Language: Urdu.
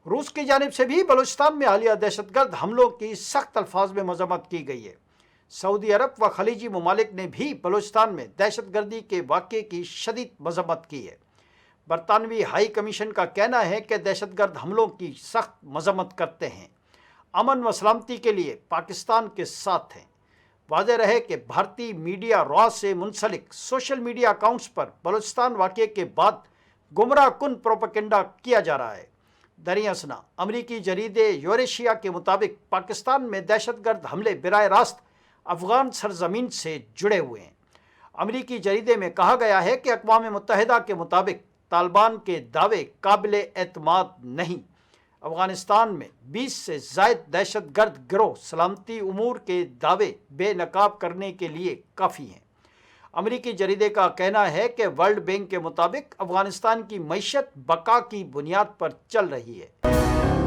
روس کی جانب سے بھی بلوچستان میں حالیہ دہشت گرد حملوں کی سخت الفاظ میں مذمت کی گئی ہے۔ سعودی عرب و خلیجی ممالک نے بھی بلوچستان میں دہشت گردی کے واقعے کی شدید مذمت کی ہے۔ برطانوی ہائی کمیشن کا کہنا ہے کہ دہشت گرد حملوں کی سخت مذمت کرتے ہیں، امن و سلامتی کے لیے پاکستان کے ساتھ ہیں۔ واضح رہے کہ بھارتی میڈیا را سے منسلک سوشل میڈیا اکاؤنٹس پر بلوچستان واقعے کے بعد گمراہ کن پروپیگنڈا کیا جا رہا ہے۔ دریں اثنا امریکی جریدے یوریشیا کے مطابق پاکستان میں دہشت گرد حملے براہ راست افغان سرزمین سے جڑے ہوئے ہیں۔ امریکی جریدے میں کہا گیا ہے کہ اقوام متحدہ کے مطابق طالبان کے دعوے قابل اعتماد نہیں۔ افغانستان میں 20 سے زائد دہشت گرد گروہ سلامتی امور کے دعوے بے نقاب کرنے کے لیے کافی ہیں۔ امریکی جریدے کا کہنا ہے کہ ورلڈ بینک کے مطابق افغانستان کی معیشت بقا کی بنیاد پر چل رہی ہے۔